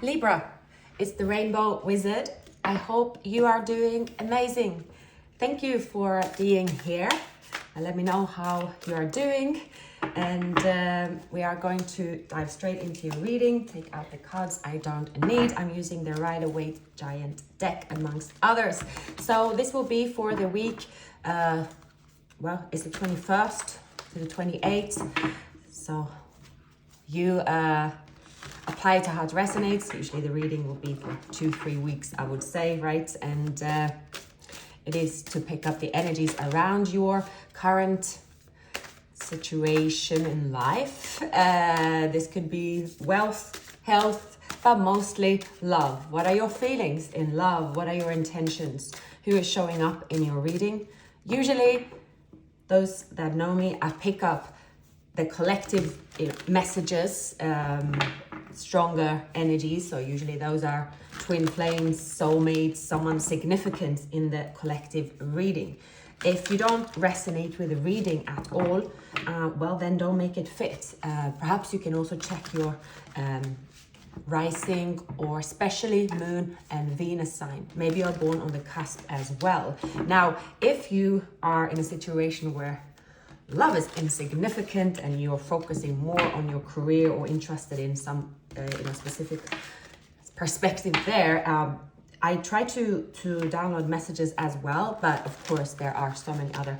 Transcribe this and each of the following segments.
Libra, it's the Rainbow Wizard. I hope you are doing amazing. Thank you for being here. Let me know how you are doing. And we are going to dive straight into your reading. Take out the cards I don't need. I'm using the Rider-Waite Giant deck amongst others. So this will be for the week, it's the 21st to the 28th. So you apply it to how it resonates. Usually the reading will be for 2-3 weeks, I would say, right? And it is to pick up the energies around your current situation in life. This could be wealth, health, but mostly love. What are your feelings in love? What are your intentions? Who is showing up in your reading? Usually, those that know me, I pick up the collective messages, stronger energies. So usually those are twin flames, soulmates, someone significant in the collective reading. If you don't resonate with the reading at all, well, then don't make it fit. Perhaps you can also check your rising or especially moon and Venus sign. Maybe you're born on the cusp as well. Now, if you are in a situation where love is insignificant and you're focusing more on your career or interested in some specific perspective there, I try to download messages as well, but of course there are so many other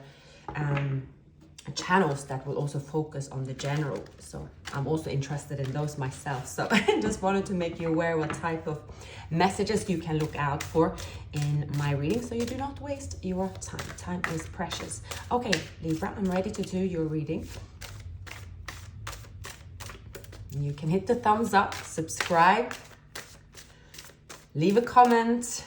channels that will also focus on the general. So I'm also interested in those myself. So I just wanted to make you aware what type of messages you can look out for in my reading, so you do not waste your time. Time is precious. Okay, Libra, I'm ready to do your reading. You can hit the thumbs up, subscribe, leave a comment,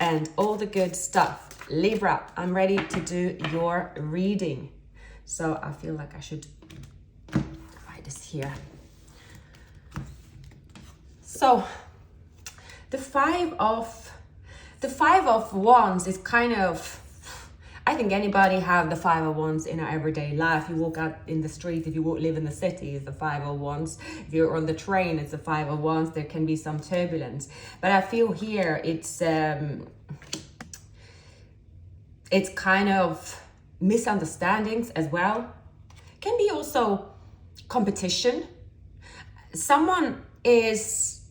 and all the good stuff. Libra, I'm ready to do your reading. So I feel like I should write this here. So the five of wands is kind of, I think anybody have the 5 of wands in our everyday life. You walk out in the street, if you live in the city, it's the 5 of wands. If you're on the train, it's the 5 of wands. There can be some turbulence. But I feel here it's kind of misunderstandings as well. Can be also competition. Someone is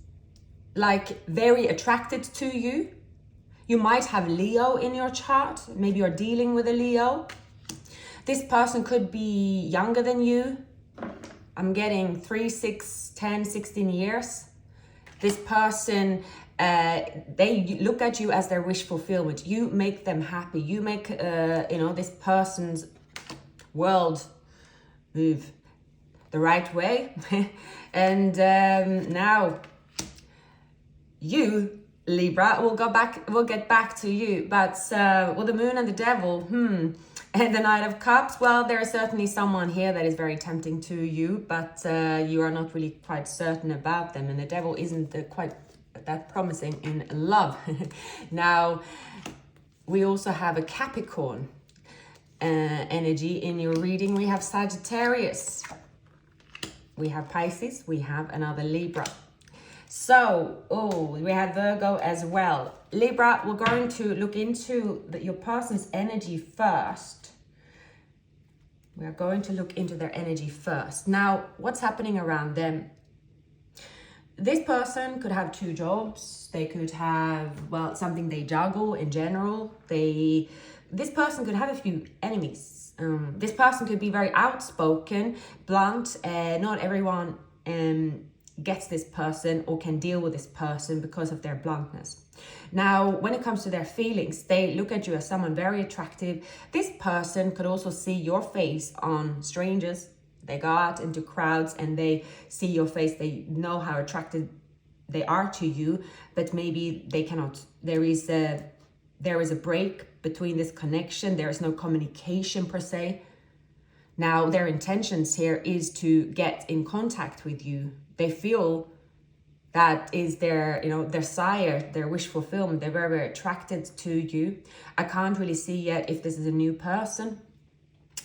like very attracted to you. You might have Leo in your chart. Maybe you're dealing with a Leo. This person could be younger than you. I'm getting 3, 6, 10, 16 years. This person, they look at you as their wish fulfillment. You make them happy. You make, this person's world move the right way. And now you, Libra, we'll get back to you. But with the moon and the devil, and the Knight of Cups, well, there is certainly someone here that is very tempting to you, but you are not really quite certain about them. And the devil isn't quite that promising in love. Now, we also have a Capricorn energy in your reading. We have Sagittarius. We have Pisces. We have another Libra. So, we have Virgo as well. Libra, we're going to look into your person's energy first. We are going to look into their energy first. Now, what's happening around them? This person could have 2 jobs. They could have, something they juggle in general. This person could have a few enemies. This person could be very outspoken, blunt. Not everyone gets this person or can deal with this person because of their bluntness. Now, when it comes to their feelings, they look at you as someone very attractive. This person could also see your face on strangers. They go out into crowds and they see your face. They know how attracted they are to you, but maybe they cannot. There is a break between this connection. There is no communication per se. Now, their intentions here is to get in contact with you. They feel that is their desire, their wish fulfillment. They're very, very attracted to you. I can't really see yet if this is a new person.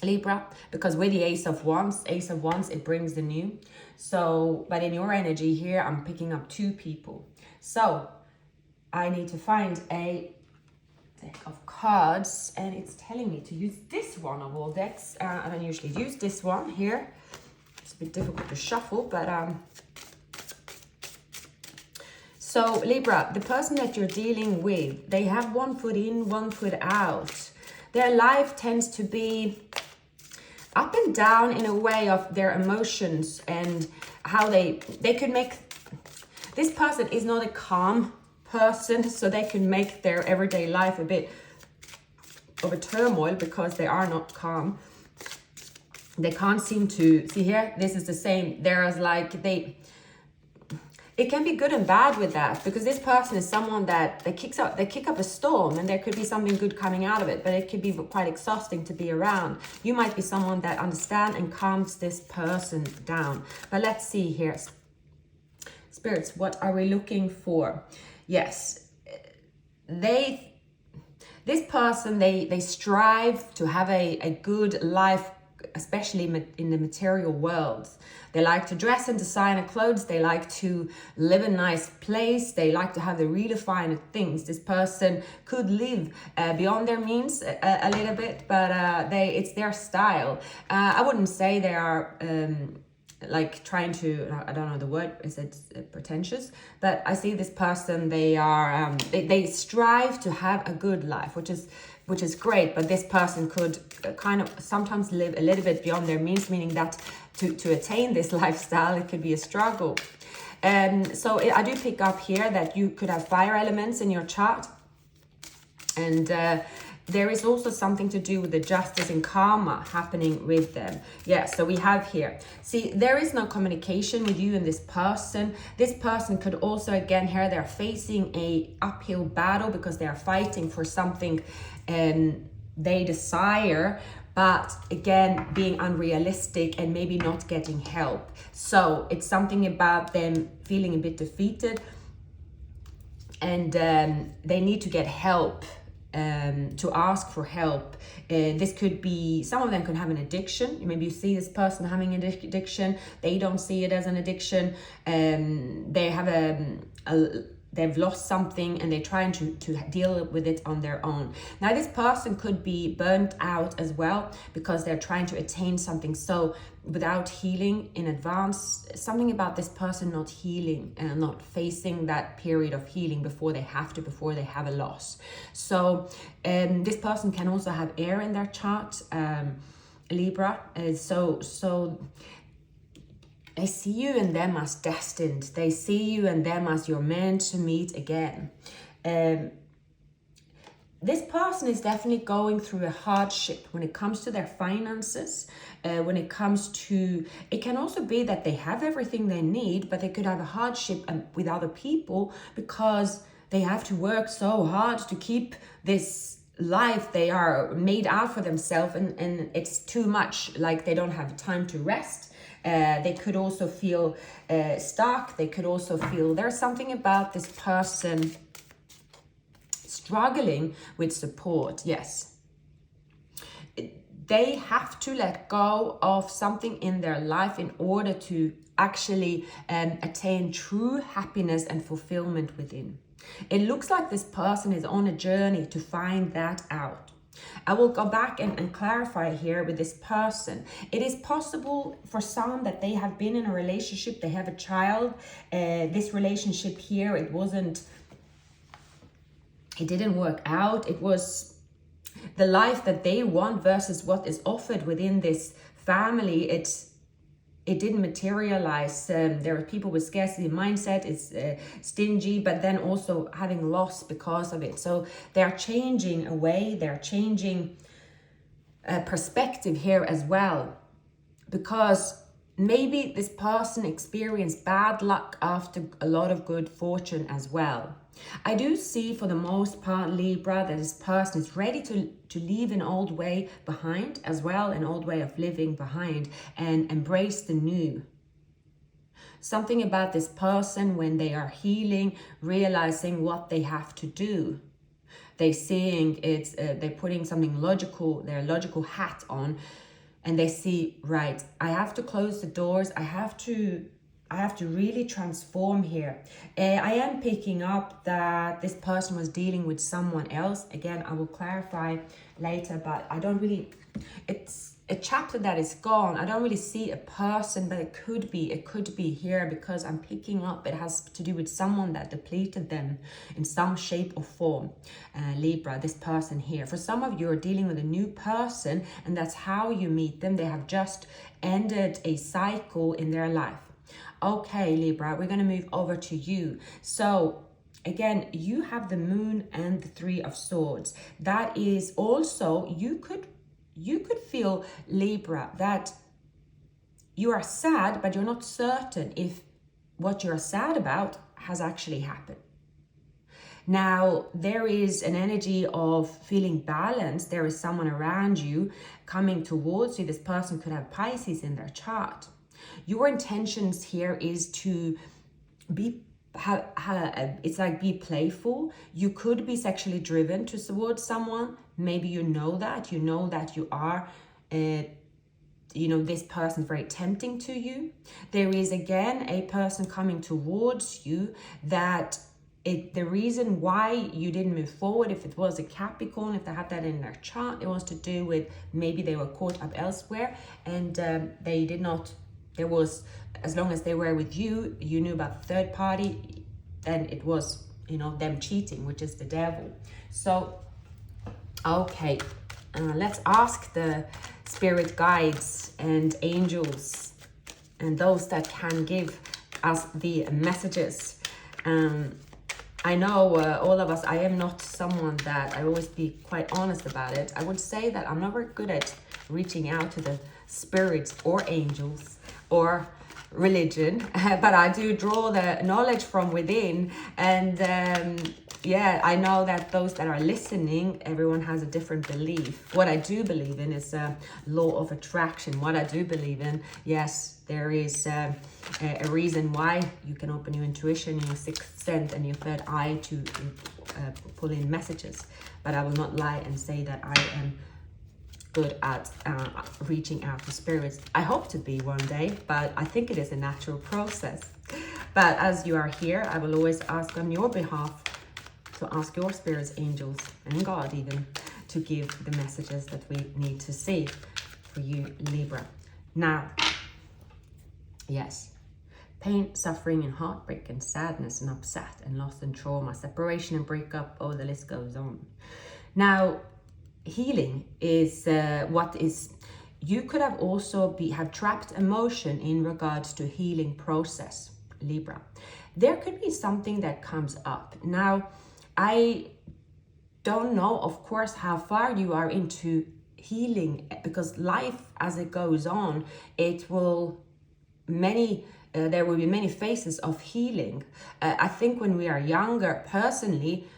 Libra, because with the Ace of Wands, it brings the new. So, but in your energy here, I'm picking up 2 people. So I need to find a deck of cards, and it's telling me to use this one of all decks. I don't usually use this one here. It's a bit difficult to shuffle, but so Libra, the person that you're dealing with, they have one foot in, one foot out. Their life tends to be up and down in a way of their emotions and how they could make, this person is not a calm person, so they can make their everyday life a bit of a turmoil because they are not calm. They can't seem to, see here, this is the same. There's like, it can be good and bad with that, because this person is someone that they kick up a storm, and there could be something good coming out of it, but it could be quite exhausting to be around. You might be someone that understands and calms this person down. But let's see here. Spirits, what are we looking for? Yes, this person, they strive to have a good life, especially in the material world. They like to dress in designer clothes. They like to live in a nice place. They like to have the really fine things. This person could live beyond their means a little bit, but it's their style. I wouldn't say they are like trying to, I don't know the word, is it pretentious? But I see this person, they are they strive to have a good life, which is great. But this person could kind of sometimes live a little bit beyond their means, meaning that to attain this lifestyle, it could be a struggle. So I do pick up here that you could have fire elements in your chart, and there is also something to do with the justice and karma happening with them. Yeah, so we have here, see, there is no communication with you and this person. This person could also, again, here they're facing a uphill battle because they are fighting for something they desire, but again, being unrealistic and maybe not getting help. So it's something about them feeling a bit defeated, and they need to get help. To ask for help. This could be, some of them could have an addiction. Maybe you see this person having an addiction. They don't see it as an addiction. They have they've lost something, and they're trying to deal with it on their own. Now, this person could be burnt out as well because they're trying to attain something. So without healing in advance, something about this person not healing and not facing that period of healing before they have a loss. So this person can also have air in their chart, Libra. So they see you and them as destined. They see you and them as you're meant to meet again. This person is definitely going through a hardship when it comes to their finances, when it comes to, it can also be that they have everything they need, but they could have a hardship with other people because they have to work so hard to keep this life they are made out for themselves, and it's too much, like they don't have time to rest. They could also feel stuck. They could also feel there's something about this person struggling with support. Yes. They have to let go of something in their life in order to actually attain true happiness and fulfillment within. It looks like this person is on a journey to find that out. I will go back and clarify here with this person. It is possible for some that they have been in a relationship, they have a child. This relationship here, it didn't work out. It was the life that they want versus what is offered within this family. It didn't materialize. There are people with scarcity mindset, it's stingy, but then also having loss because of it. So they're changing away, they're changing perspective here as well, because maybe this person experienced bad luck after a lot of good fortune as well. I do see for the most part, Libra, that this person is ready to leave an old way behind as well, an old way of living behind, and embrace the new. Something about this person when they are healing, realizing what they have to do. They're seeing they're putting something logical, their logical hat on, and they see, right, I have to close the doors. I have to really transform here. I am picking up that this person was dealing with someone else. Again, I will clarify later, but I don't really, it's a chapter that is gone. I don't really see a person, but it could be here, because I'm picking up it has to do with someone that depleted them in some shape or form. Libra, this person here. For some of you are dealing with a new person, and that's how you meet them. They have just ended a cycle in their life. Okay, Libra, we're going to move over to you. So again, you have the Moon and the Three of Swords. That is also, you could feel, Libra, that you are sad, but you're not certain if what you're sad about has actually happened. Now, there is an energy of feeling balanced. There is someone around you coming towards you. This person could have Pisces in their chart. Your intentions here is to be it's like be playful. You could be sexually driven towards someone. Maybe you know that you are this person is very tempting to you. There is again a person coming towards you that the reason why you didn't move forward, if it was a Capricorn, if they had that in their chart, it was to do with maybe they were caught up elsewhere, and they did not. There was, as long as they were with you, you knew about the third party, then it was, them cheating, which is the devil. So, okay, let's ask the spirit guides and angels and those that can give us the messages. I know all of us, I am not someone that, I always be quite honest about it. I would say that I'm not very good at reaching out to the spirits or angels or religion, but I do draw the knowledge from within. And I know that those that are listening, everyone has a different belief. What I do believe in is a law of attraction. What I do believe in, yes, there is a reason why you can open your intuition, your sixth sense, and your third eye to pull in messages. But I will not lie and say that I am good at reaching out to spirits. I hope to be one day, but I think it is a natural process. But as you are here, I will always ask on your behalf to ask your spirits, angels, and God even, to give the messages that we need to see for you, Libra. Now, yes, pain, suffering, and heartbreak, and sadness, and upset, and loss, and trauma, separation, and breakup, oh, the list goes on. Now, healing is you could have also have trapped emotion in regards to healing process, Libra. There could be something that comes up. Now, I don't know, of course, how far you are into healing, because life as it goes on, there will be many phases of healing. I think when we are younger, personally,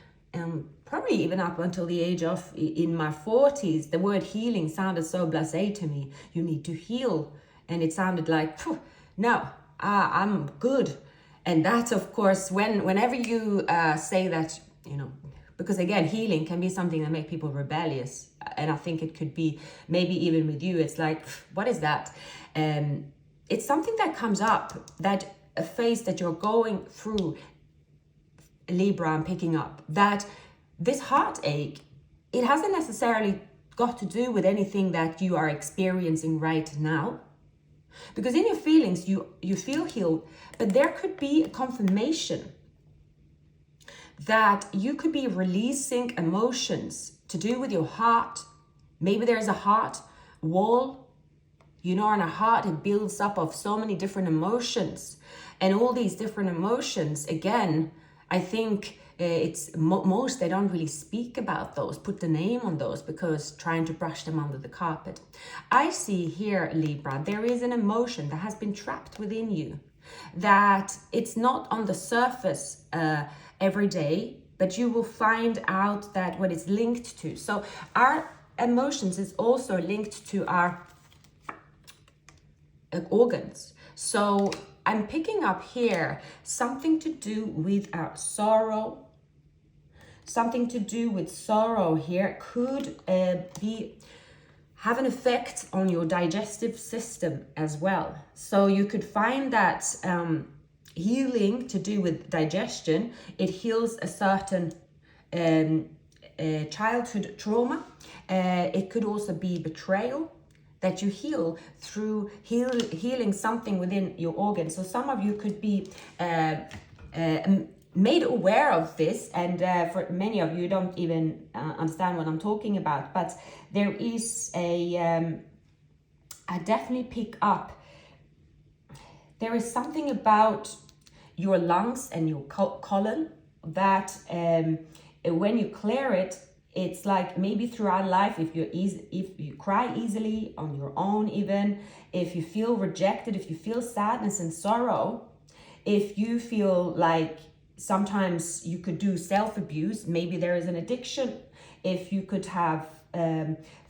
probably even up until the age of in my 40s, the word healing sounded so blasé to me. You need to heal, and it sounded like, no, I'm good. And that's, of course, whenever you say that, because again, healing can be something that makes people rebellious, and I think it could be maybe even with you. It's like, what is that? It's something that comes up, that a phase that you're going through, Libra. I'm picking up that this heartache, it hasn't necessarily got to do with anything that you are experiencing right now, because in your feelings you feel healed, but there could be a confirmation that you could be releasing emotions to do with your heart. Maybe there's a heart wall, and a heart, it builds up of so many different emotions, and all these different emotions, again, I think it's most, they don't really speak about those, put the name on those, because trying to brush them under the carpet. I see here, Libra, there is an emotion that has been trapped within you, that it's not on the surface every day, but you will find out that what it's linked to. So our emotions is also linked to our organs. So I'm picking up here something to do with our sorrow. Something to do with sorrow here could be, have an effect on your digestive system as well. So you could find that healing to do with digestion, it heals a certain childhood trauma. It could also be betrayal that you heal through healing something within your organs. So some of you could be made aware of this, and for many of you don't even understand what I'm talking about, but there is I definitely pick up, there is something about your lungs and your colon that when you clear it, it's like maybe throughout life, if you cry easily on your own, even if you feel rejected, if you feel sadness and sorrow, if you feel like sometimes you could do self-abuse, maybe there is an addiction, if you could have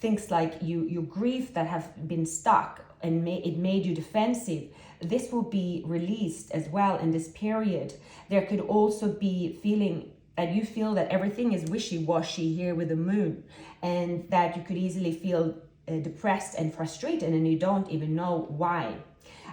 things like your grief that have been stuck and it made you defensive, this will be released as well in this period. There could also be feeling that you feel that everything is wishy-washy here with the moon, and that you could easily feel depressed and frustrated and you don't even know why.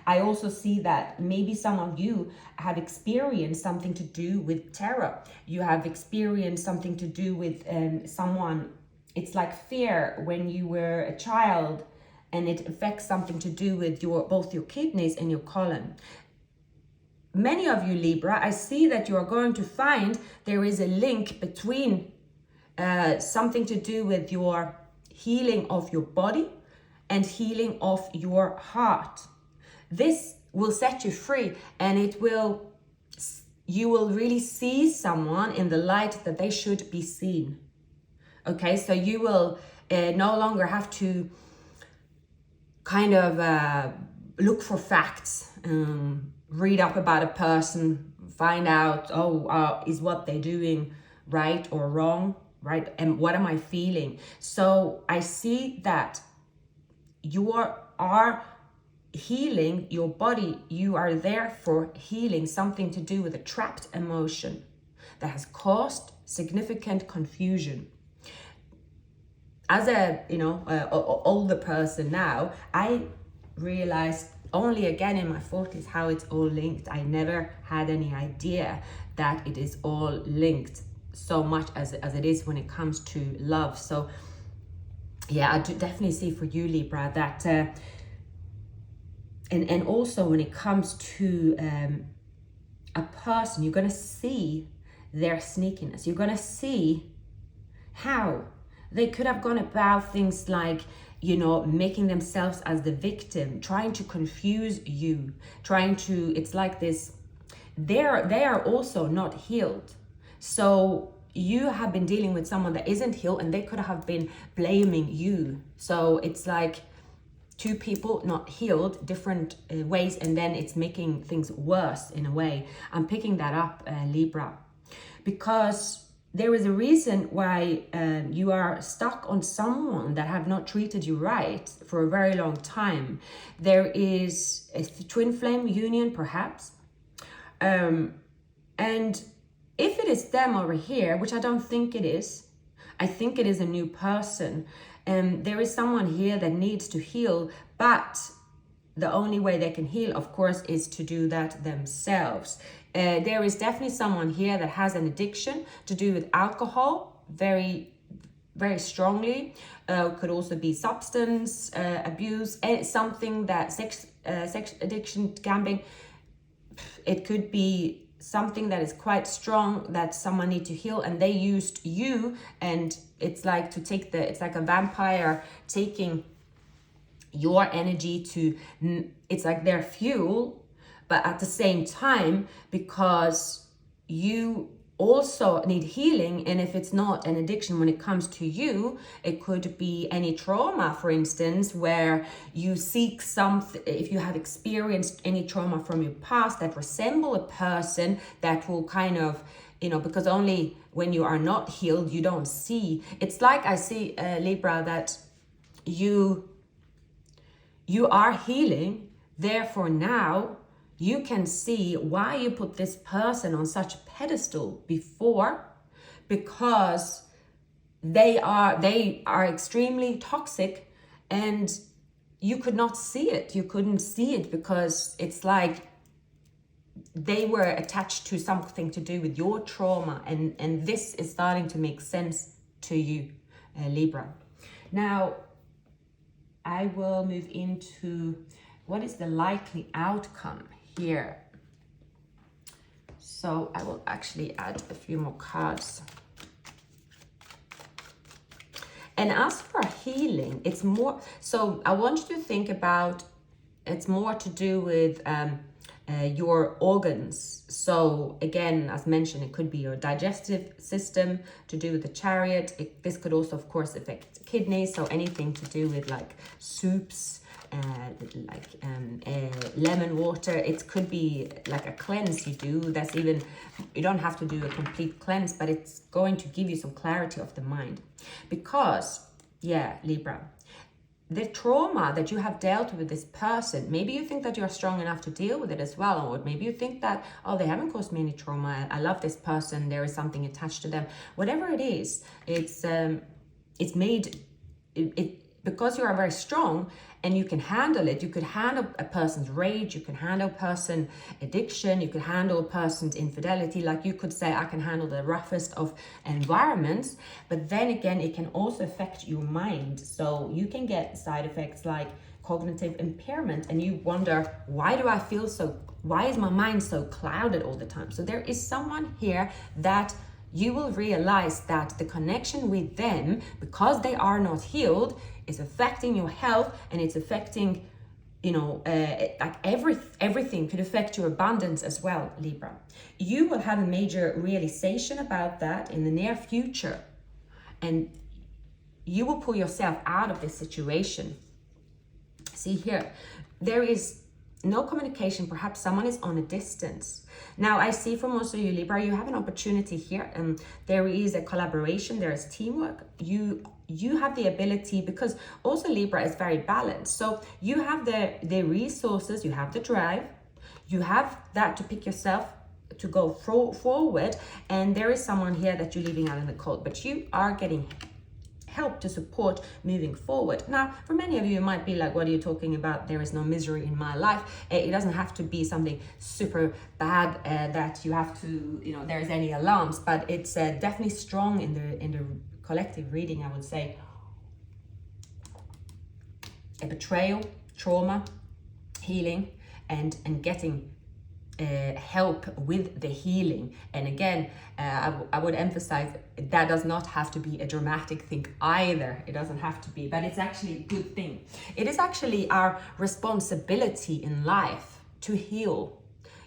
I also see that maybe some of you have experienced something to do with terror. You have experienced something to do with someone. It's like fear when you were a child, and it affects something to do with both your kidneys and your colon. Many of you Libra, I see that you are going to find there is a link between something to do with your healing of your body and healing of your heart. This will set you free, and you will really see someone in the light that they should be seen. Okay, so you will no longer have to kind of look for facts, read up about a person, find out, is what they're doing right or wrong, right? And what am I feeling? So I see that you are healing your body. You are there for healing something to do with a trapped emotion that has caused significant confusion. As a older person now, I realized only again in my 40s how it's all linked. I never had any idea that it is all linked so much as it is when it comes to love. So yeah, I do definitely see for you Libra that and also when it comes to a person, you're going to see their sneakiness. You're going to see how they could have gone about things like, making themselves as the victim, trying to confuse you, it's like this, they are also not healed. So you have been dealing with someone that isn't healed, and they could have been blaming you. So it's like two people not healed, different ways, and then it's making things worse in a way. I'm picking that up, Libra, because there is a reason why you are stuck on someone that have not treated you right for a very long time. There is a twin flame union, perhaps. And if it is them over here, which I don't think it is, I think it is a new person. There is someone here that needs to heal, but the only way they can heal, of course, is to do that themselves. There is definitely someone here that has an addiction to do with alcohol, very, very strongly. Could also be substance abuse, something that sex addiction, gambling. It could be something that is quite strong that someone need to heal, and they used you, and it's like it's like a vampire taking your energy it's like their fuel. But at the same time, because you also need healing, and if it's not an addiction when it comes to you, it could be any trauma, for instance, where you seek something, if you have experienced any trauma from your past that resemble a person that will kind of, because only when you are not healed, you don't see. It's like I see, Libra, that you are healing, therefore now you can see why you put this person on such a pedestal before, because they are extremely toxic and you could not see it. You couldn't see it because it's like they were attached to something to do with your trauma, and this is starting to make sense to you, Libra. Now, I will move into what is the likely outcome here. So I will actually add a few more cards. And as for healing, it's more, so I want you to think about, it's more to do with your organs. So again, as mentioned, it could be your digestive system, to do with the Chariot. This could also, of course, affect kidneys. So anything to do with like soups, lemon water. It could be like a cleanse you do. That's even, you don't have to do a complete cleanse, but it's going to give you some clarity of the mind. Because, yeah, Libra, the trauma that you have dealt with this person, maybe you think that you're strong enough to deal with it as well, or maybe you think that, oh, they haven't caused me any trauma, I love this person, there is something attached to them. Whatever it is, it's made it because you are very strong and you can handle it. You could handle a person's rage, you can handle a person's addiction, you could handle a person's infidelity. Like you could say, I can handle the roughest of environments, but then again, it can also affect your mind. So you can get side effects like cognitive impairment, and you wonder, why do I feel so, why is my mind so clouded all the time? So there is someone here that you will realize that the connection with them, because they are not healed, is affecting your health, and it's affecting, you know, like everything could affect your abundance as well, Libra. You will have a major realization about that in the near future, and you will pull yourself out of this situation. See here, there is no communication. Perhaps someone is on a distance. Now, I see for most of you, Libra, you have an opportunity here, and there is a collaboration, there is teamwork. You have the ability, because also Libra is very balanced. So you have the resources, you have the drive, you have that to pick yourself to go forward, and there is someone here that you're leaving out in the cold, but you are getting help to support moving forward. Now, for many of you, it might be like, what are you talking about? There is no misery in my life. It doesn't have to be something super bad that you have to, you know, there's any alarms, but it's definitely strong in the collective reading, I would say. A betrayal, trauma, healing, and getting help with the healing. And again, I would emphasize that does not have to be a dramatic thing either. It doesn't have to be, but it's actually a good thing. It is actually our responsibility in life to heal.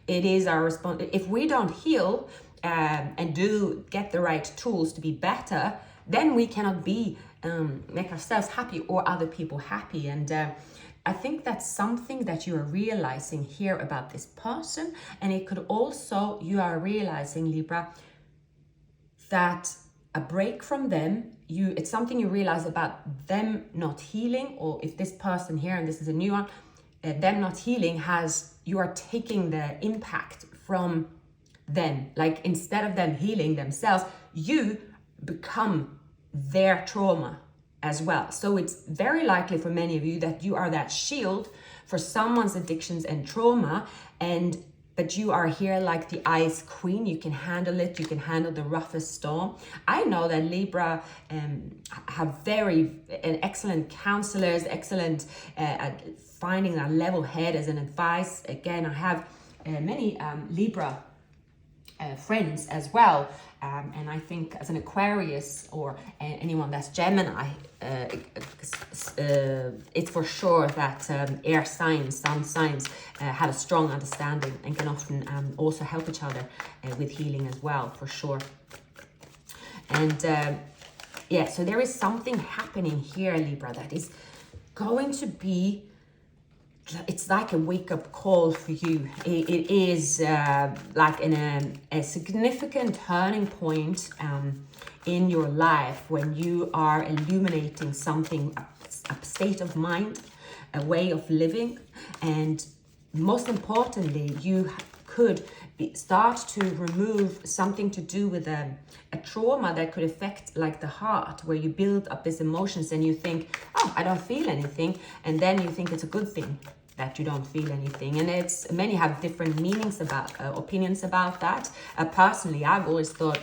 It is our responsibility. If we don't heal and do get the right tools to be better, then we cannot be make ourselves happy or other people happy. And I think that's something that you are realizing here about this person. And it could also, you are realizing, Libra, that a break from them, it's something you realize about them not healing, or if this person here, and this is a new one, them not healing you are taking the impact from them. Like instead of them healing themselves, you become their trauma as well. So it's very likely for many of you that you are that shield for someone's addictions and trauma, but you are here like the ice queen. You can handle it. You can handle the roughest storm. I know that Libra have excellent counselors, excellent at finding that level head as an advice. Again, I have many Libra friends as well. And I think as an Aquarius or anyone that's Gemini, it's for sure that air signs, sun signs have a strong understanding and can often also help each other with healing as well, for sure. And yeah, so there is something happening here, Libra, that is going to be, it's like a wake-up call for you. It is like a significant turning point in your life when you are illuminating something, a state of mind, a way of living, and most importantly, you could start to remove something to do with a trauma that could affect like the heart, where you build up these emotions and you think, oh, I don't feel anything, and then you think it's a good thing that you don't feel anything. And it's, many have different meanings about opinions about that. Personally, I've always thought,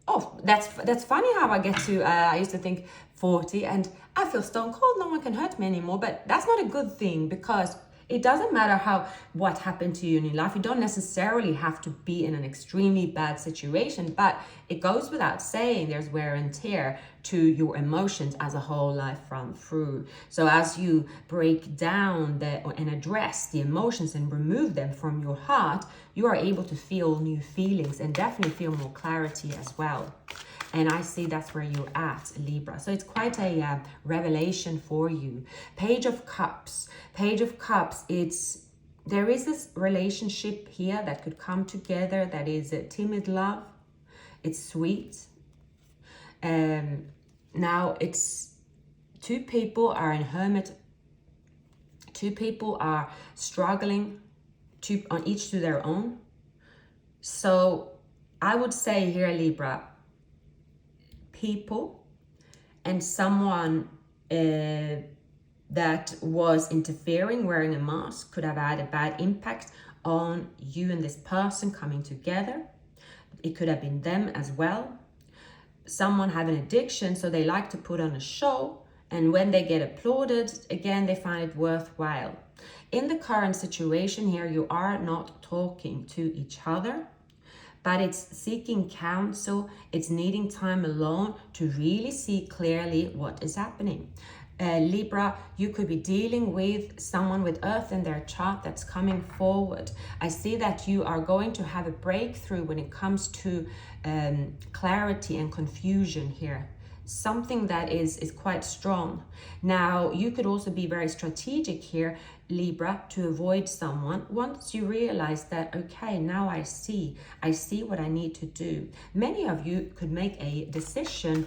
oh, that's funny how I get to I used to think 40 and I feel stone cold, no one can hurt me anymore. But that's not a good thing, because it doesn't matter what happened to you in your life. You don't necessarily have to be in an extremely bad situation, but it goes without saying there's wear and tear to your emotions as a whole life run through. So as you break down and address the emotions and remove them from your heart, you are able to feel new feelings and definitely feel more clarity as well. And I see that's where you're at, Libra. So it's quite a revelation for you. Page of Cups. Page of Cups, there is this relationship here that could come together that is a timid love. It's sweet. Now it's two people are in hermit. Two people are struggling, on each to their own. So I would say here, Libra, people and someone that was interfering, wearing a mask, could have had a bad impact on you and this person coming together. It could have been them as well. Someone have an addiction, so they like to put on a show, and when they get applauded, again, they find it worthwhile. In the current situation here, you are not talking to each other, but it's seeking counsel. It's needing time alone to really see clearly what is happening. Libra, you could be dealing with someone with Earth in their chart that's coming forward. I see that you are going to have a breakthrough when it comes to clarity and confusion here. Something that is quite strong. Now, you could also be very strategic here, Libra, to avoid someone once you realize that, okay, now I see what I need to do. Many of you could make a decision,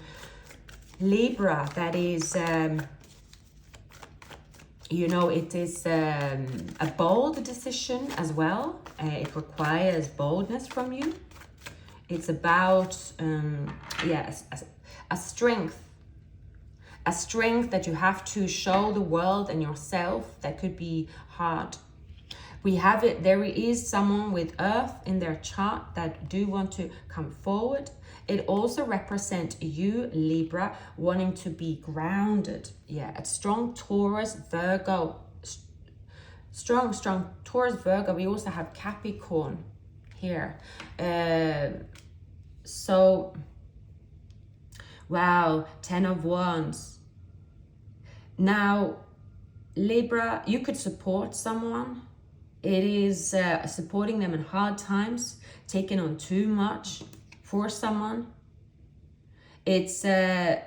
Libra, that is it is a bold decision as well. It requires boldness from you. It's about a strength that you have to show the world and yourself. That could be hard. We have it. There is someone with Earth in their chart that do want to come forward. It also represents you, Libra, wanting to be grounded. Yeah, a strong Taurus, Virgo. Strong Taurus, Virgo. We also have Capricorn here. So, wow, 10 of Wands. Now, Libra, you could support someone. It is supporting them in hard times, taking on too much for someone. It's an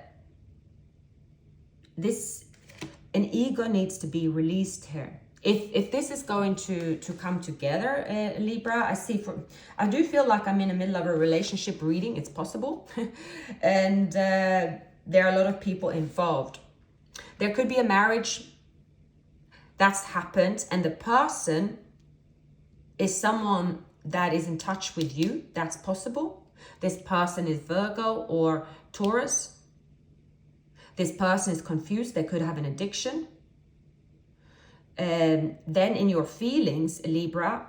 ego needs to be released here. If this is going to come together, Libra, I do feel like I'm in the middle of a relationship reading. It's possible. And there are a lot of people involved. There could be a marriage that's happened, and the person is someone that is in touch with you. That's possible. This person is Virgo or Taurus. This person is confused. They could have an addiction. Then in your feelings, Libra,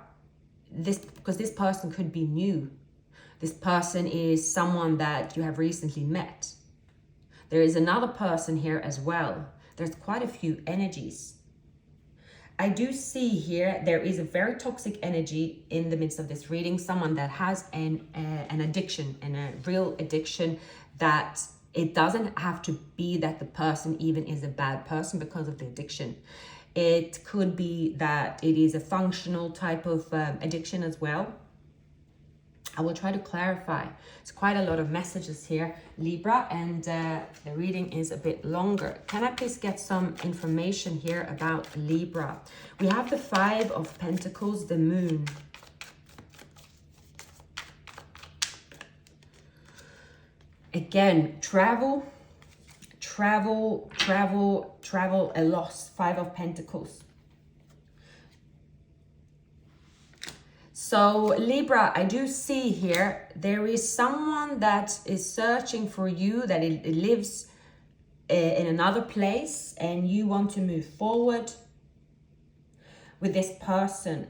because this person could be new. This person is someone that you have recently met. There is another person here as well. There's quite a few energies. I do see here there is a very toxic energy in the midst of this reading. Someone that has an addiction, and a real addiction, that it doesn't have to be that the person even is a bad person because of the addiction. It could be that it is a functional type of addiction as well. I will try to clarify. It's quite a lot of messages here, Libra, and the reading is a bit longer. Can I please get some information here about Libra? We have the 5 of Pentacles, the Moon. Again, travel, a loss, 5 of Pentacles. So Libra, I do see here, there is someone that is searching for you, that it lives in another place, and you want to move forward with this person.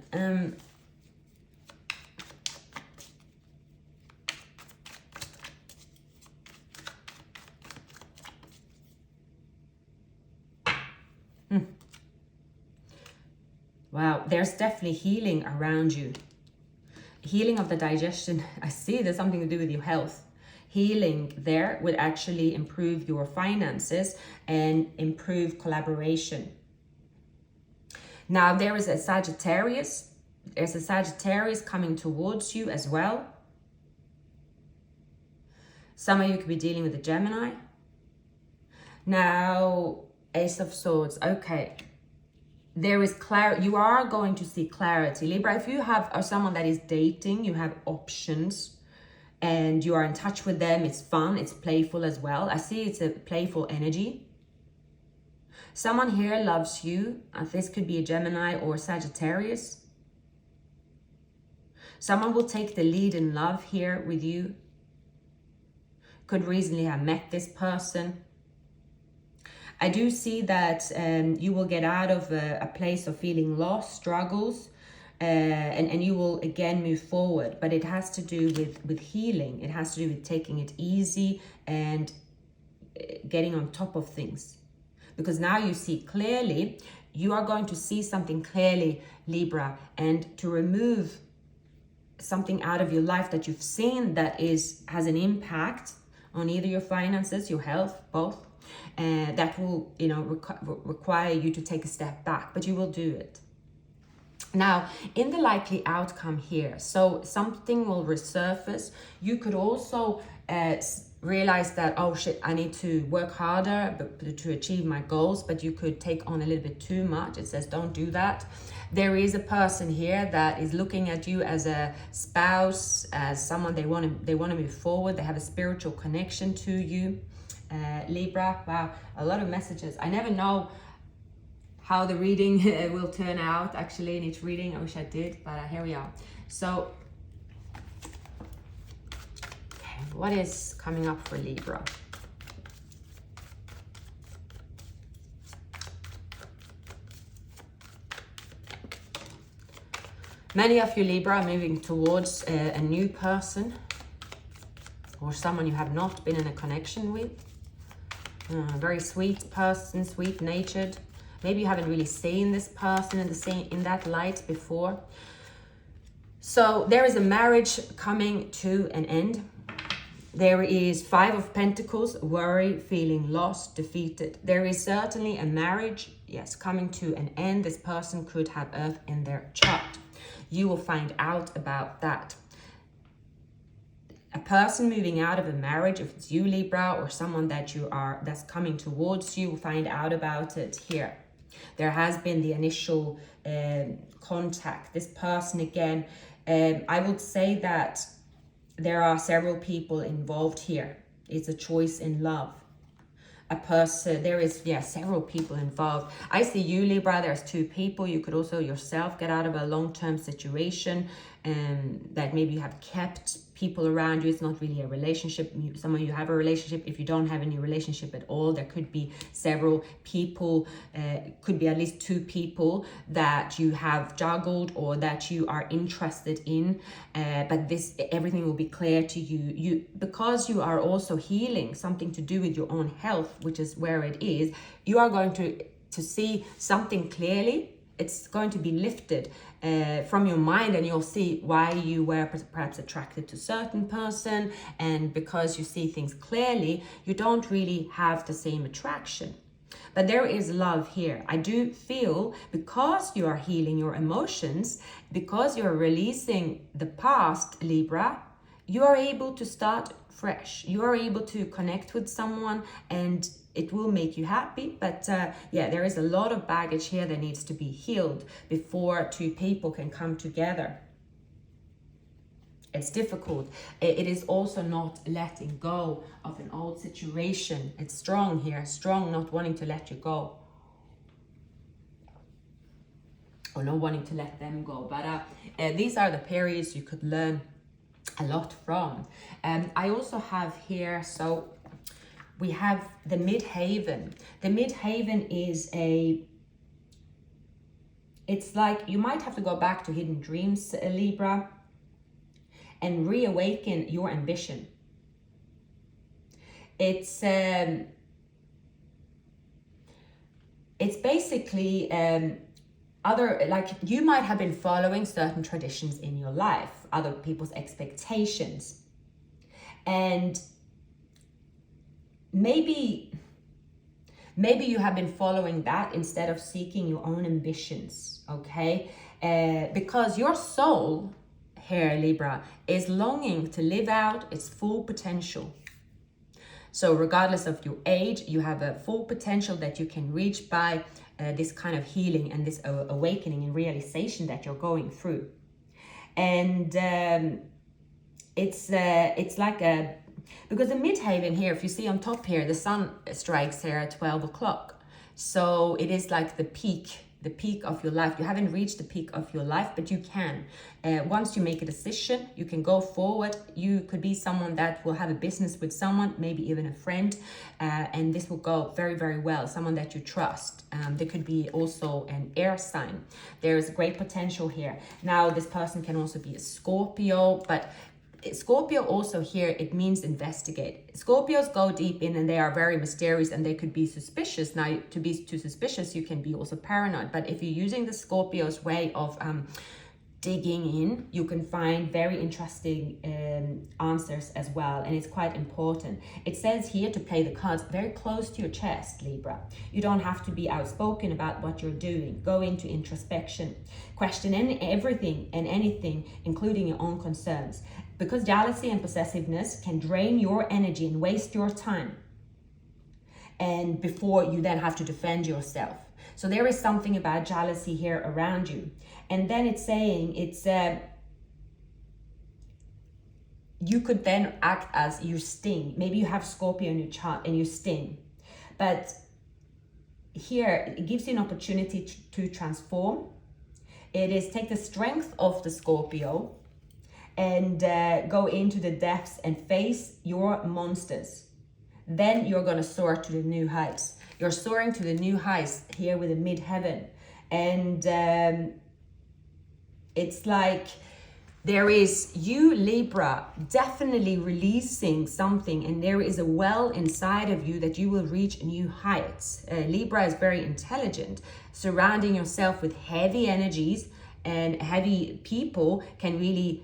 Wow, there's definitely healing around you. Healing of the digestion. I see there's something to do with your health. Healing there would actually improve your finances and improve collaboration. Now there is a Sagittarius. There's a Sagittarius coming towards you as well. Some of you could be dealing with a Gemini. Now, Ace of Swords. Okay. There is clarity. You are going to see clarity. Libra, if you are someone that is dating, you have options and you are in touch with them. It's fun. It's playful as well. I see it's a playful energy. Someone here loves you. This could be a Gemini or Sagittarius. Someone will take the lead in love here with you. Could recently have met this person. I do see that you will get out of a place of feeling lost, struggles, and you will again move forward. But it has to do with healing. It has to do with taking it easy and getting on top of things. Because now you see clearly, you are going to see something clearly, Libra, and to remove something out of your life that you've seen that has an impact on either your finances, your health, both. That will, require you to take a step back, but you will do it. Now, in the likely outcome here, so something will resurface. You could also realize that, oh shit, I need to work harder to achieve my goals, but you could take on a little bit too much. It says don't do that. There is a person here that is looking at you as a spouse, as someone they want to move forward. They have a spiritual connection to you. Libra, wow, a lot of messages. I never know how the reading will turn out actually in each reading. I wish I did, but here we are. So what is coming up for Libra? Many of you Libra are moving towards a new person or someone you have not been in a connection with. Very sweet person, sweet-natured. Maybe you haven't really seen this person in that light before. So there is a marriage coming to an end. There is Five of Pentacles, worry, feeling lost, defeated. There is certainly a marriage, yes, coming to an end. This person could have Earth in their chart. You will find out about that. A person moving out of a marriage, if it's you Libra or someone that's coming towards you, will find out about it here. There has been the initial contact. This person again, I would say that there are several people involved here. It's a choice in love. A person, there is, several people involved. I see you Libra, there's two people. You could also yourself get out of a long-term situation that maybe you have kept people around you. It's not really a relationship. Some of you have a relationship. If you don't have any relationship at all, there could be several people, could be at least two people that you have juggled or that you are interested in. But everything will be clear to you. Because you are also healing something to do with your own health, which is where it is, you are going to see something clearly. It's going to be lifted from your mind, and you'll see why you were perhaps attracted to a certain person. And because you see things clearly, you don't really have the same attraction. But there is love here. I do feel because you are healing your emotions, because you're releasing the past, Libra, you are able to start fresh. You are able to connect with someone and it will make you happy. But there is a lot of baggage here that needs to be healed before two people can come together. It's difficult. It is also not letting go of an old situation. It's strong here, strong, not wanting to let you go. or not wanting to let them go. But these are the periods you could learn a lot from. I also have here, so we have the midhaven. The midhaven is it's like you might have to go back to hidden dreams, Libra, and reawaken your ambition. It's basically like you might have been following certain traditions in your life, other people's expectations, and maybe you have been following that instead of seeking your own ambitions, okay? Because your soul here, Libra, is longing to live out its full potential. So regardless of your age, you have a full potential that you can reach by this kind of healing and this awakening and realization that you're going through. And it's like because the midhaven here, if you see on top here, the sun strikes here at 12 o'clock. So it is like the peak of your life. You haven't reached the peak of your life, but you can. Once you make a decision, you can go forward. You could be someone that will have a business with someone, maybe even a friend, and this will go very, very well. Someone that you trust. There could be also an air sign. There is great potential here. Now, this person can also be a Scorpio, but Scorpio also here, it means investigate. Scorpios go deep in and they are very mysterious and they could be suspicious. Now, to be too suspicious, you can be also paranoid. But if you're using the Scorpio's way of digging in, you can find very interesting answers as well. And it's quite important. It says here to play the cards very close to your chest, Libra. You don't have to be outspoken about what you're doing. Go into introspection. Question everything and anything, including your own concerns. Because jealousy and possessiveness can drain your energy and waste your time. And before you then have to defend yourself. So there is something about jealousy here around you. And then it's saying you could then act as your sting. Maybe you have Scorpio in your chart and you sting. But here it gives you an opportunity to transform. It is take the strength of the Scorpio and go into the depths and face your monsters. Then you're going to soar to the new heights. You're soaring to the new heights here with the midheaven. And it's like there is you, Libra, definitely releasing something, and there is a well inside of you that you will reach new heights. Libra is very intelligent. Surrounding yourself with heavy energies and heavy people can really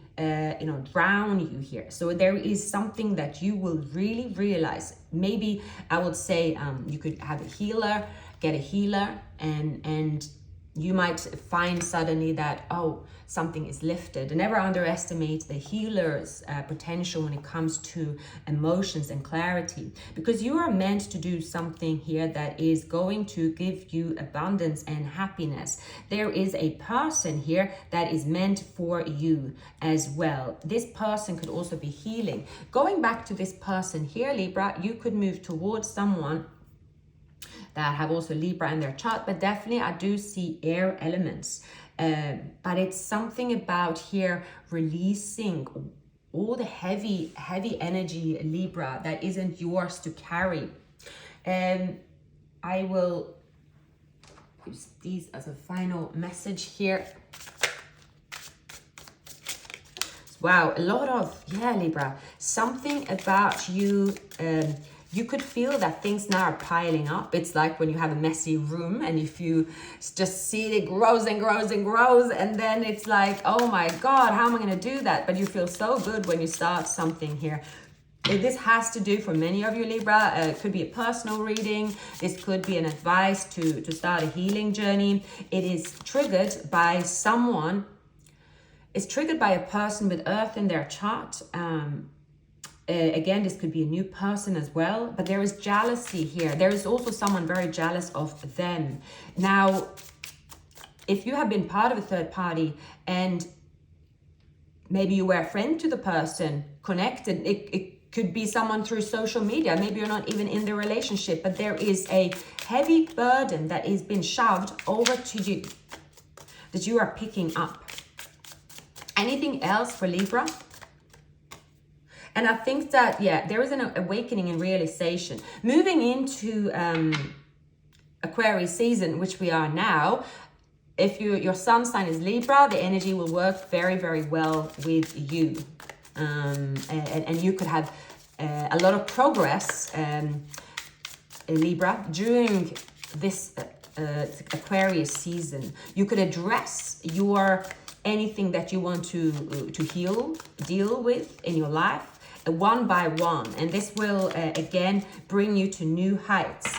drown you here. So there is something that you will really realize. Maybe I would say you could have a healer, get a healer, and you might find suddenly that, oh, something is lifted. Never underestimate the healer's potential when it comes to emotions and clarity, because you are meant to do something here that is going to give you abundance and happiness. There is a person here that is meant for you as well. This person could also be healing. Going back to this person here, Libra, you could move towards someone that have also Libra in their chart, but definitely I do see air elements. But it's something about here releasing all the heavy energy, Libra, that isn't yours to carry. I will use these as a final message here. Wow, a lot of, Libra, something about you. You could feel that things now are piling up. It's like when you have a messy room and if you just see it grows and grows and grows, and then it's like, oh my God, how am I going to do that? But you feel so good when you start something here. This has to do for many of you, Libra. It could be a personal reading. This could be an advice to start a healing journey. It is triggered by someone. It's triggered by a person with Earth in their chart. Again, this could be a new person as well, but there is jealousy here. There is also someone very jealous of them. Now, if you have been part of a third party and maybe you were a friend to the person, connected, it could be someone through social media. Maybe you're not even in the relationship, but there is a heavy burden that is being shoved over to you that you are picking up. Anything else for Libra? And I think that, yeah, there is an awakening and realization. Moving into Aquarius season, which we are now, if your sun sign is Libra, the energy will work very, very well with you. And you could have a lot of progress, in Libra, during this Aquarius season. You could address anything that you want to deal with in your life, one by one. And this will, again, bring you to new heights.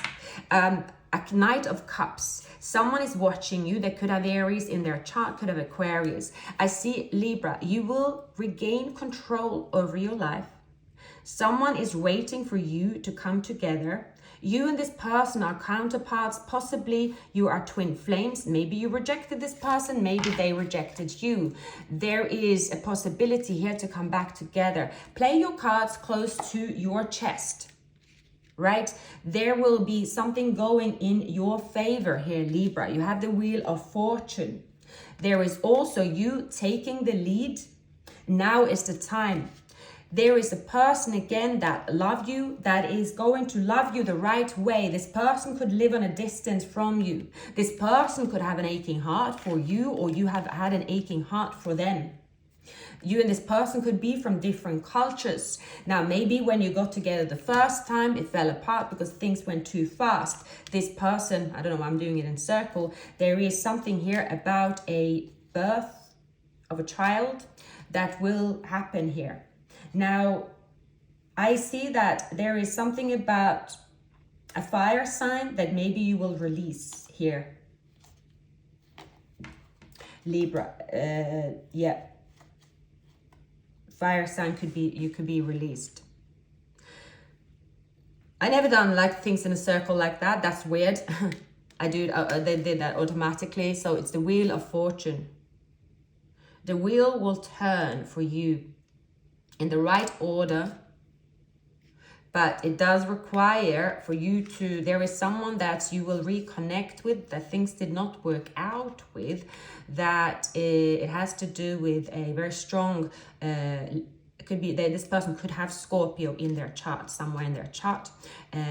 A Knight of Cups. Someone is watching you. They could have Aries in their chart, could have Aquarius. I see Libra. You will regain control over your life. Someone is waiting for you to come together. You and this person are counterparts. Possibly you are twin flames. Maybe you rejected this person. Maybe they rejected you. There is a possibility here to come back together. Play your cards close to your chest, right? There will be something going in your favor here, Libra. You have the Wheel of Fortune. There is also you taking the lead. Now is the time. There is a person, again, that love you, that is going to love you the right way. This person could live on a distance from you. This person could have an aching heart for you, or you have had an aching heart for them. You and this person could be from different cultures. Now, maybe when you got together the first time, it fell apart because things went too fast. This person, I don't know why I'm doing it in circle. There is something here about a birth of a child that will happen here. Now, I see that there is something about a fire sign that maybe you will release here. Libra, yeah. Fire sign you could be released. I never done like things in a circle like that. That's weird. They did that automatically. So it's the Wheel of Fortune. The wheel will turn for you in the right order, but it does require for you to, there is someone that you will reconnect with, that things did not work out with, that it has to do with a very strong, it could be that this person could have Scorpio in their chart, somewhere in their chart.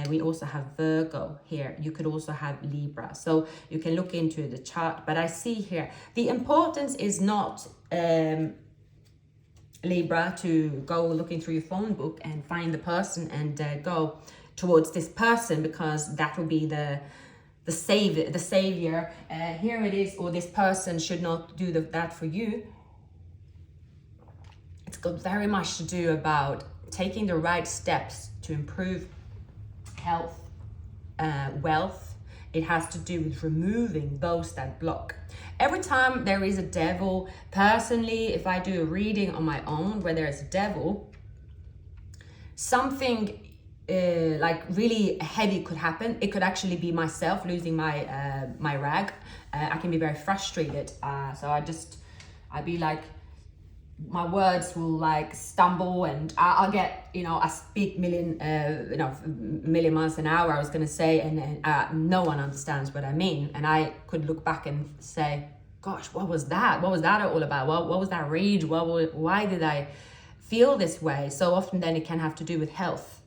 We also have Virgo here. You could also have Libra. So you can look into the chart, but I see here, the importance is not, Libra, to go looking through your phone book and find the person and go towards this person, because that will be the savior. Here it is, or this person should not do that for you. It's got very much to do about taking the right steps to improve health, wealth. It has to do with removing those that block. Every time there is a devil, personally, if I do a reading on my own where there is a devil, something like really heavy could happen. It could actually be myself losing my rag. I can be very frustrated. So I'd be like, my words will like stumble, and I'll get, I speak million miles an hour, I was going to say, and no one understands what I mean. And I could look back and say, gosh, what was that? What was that all about? What was that rage? Why did I feel this way? So often then it can have to do with health.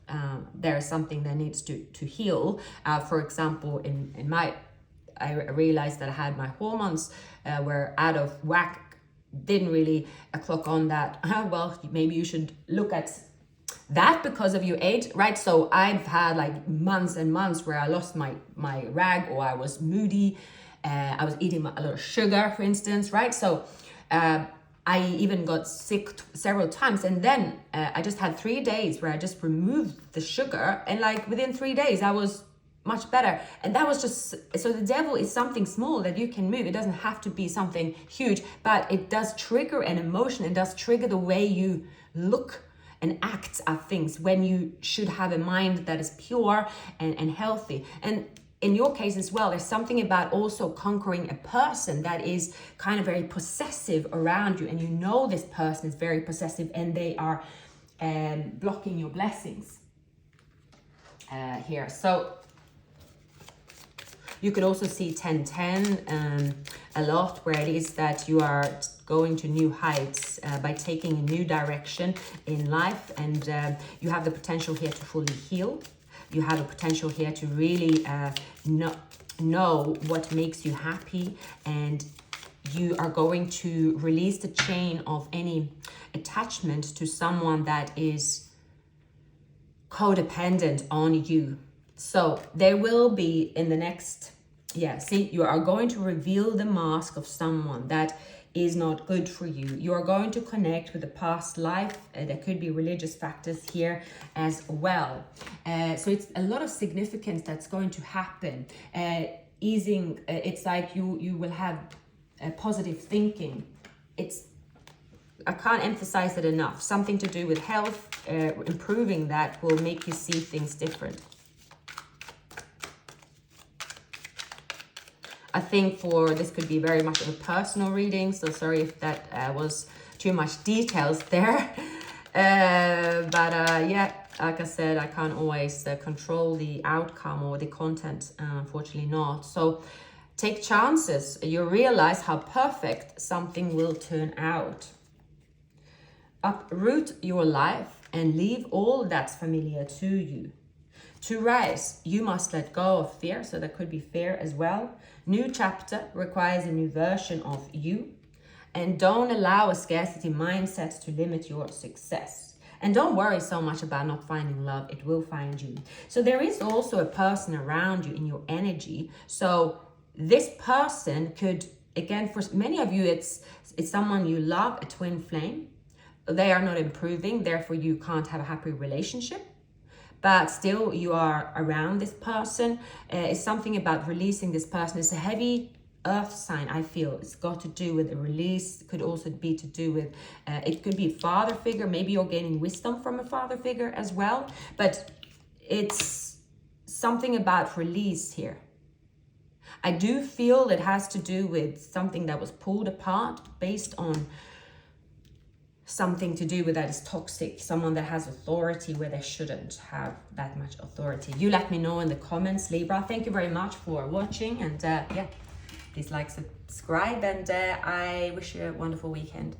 There is something that needs to heal. For example, I realized that I had my hormones were out of whack. Didn't really clock on that. Well, maybe you should look at that because of your age, right? So I've had like months and months where I lost my rag, or I was moody. I was eating a lot of sugar, for instance, right? So I even got sick several times. And then I just had 3 days where I just removed the sugar. And like within 3 days, I was much better. And that was just, so the devil is something small that you can move. It doesn't have to be something huge, but it does trigger an emotion. It does trigger the way you look and act at things, when you should have a mind that is pure and healthy. And in your case as well, there's something about also conquering a person that is kind of very possessive around you, and this person is very possessive, and they are blocking your blessings here. So You could also see 1010 a lot, where it is that you are going to new heights by taking a new direction in life, and you have the potential here to fully heal. You have a potential here to really know what makes you happy, and you are going to release the chain of any attachment to someone that is codependent on you. So there will be in the next, see, you are going to reveal the mask of someone that is not good for you. You are going to connect with a past life. There could be religious factors here as well. So it's a lot of significance that's going to happen. It's like you will have positive thinking. I can't emphasize it enough. Something to do with health, improving that will make you see things different. I think this could be very much of a personal reading, so sorry if that was too much details there. Like I said, I can't always control the outcome or the content, unfortunately not. So take chances. You realize how perfect something will turn out. Uproot your life and leave all that's familiar to you. To rise, you must let go of fear, so that could be fear as well. New chapter requires a new version of you. And don't allow a scarcity mindset to limit your success. And don't worry so much about not finding love, it will find you. So there is also a person around you in your energy. So this person could, again, for many of you, it's someone you love, a twin flame. They are not improving, therefore you can't have a happy relationship. But still you are around this person. It's something about releasing this person. It's a heavy earth sign, I feel. It's got to do with a release. It could also be to do with, it could be a father figure. Maybe you're gaining wisdom from a father figure as well. But it's something about release here. I do feel it has to do with something that was pulled apart based on something to do with that is toxic, someone that has authority where they shouldn't have that much authority. You let me know in the comments, Libra. Thank you very much for watching, and please like, subscribe, and I wish you a wonderful weekend.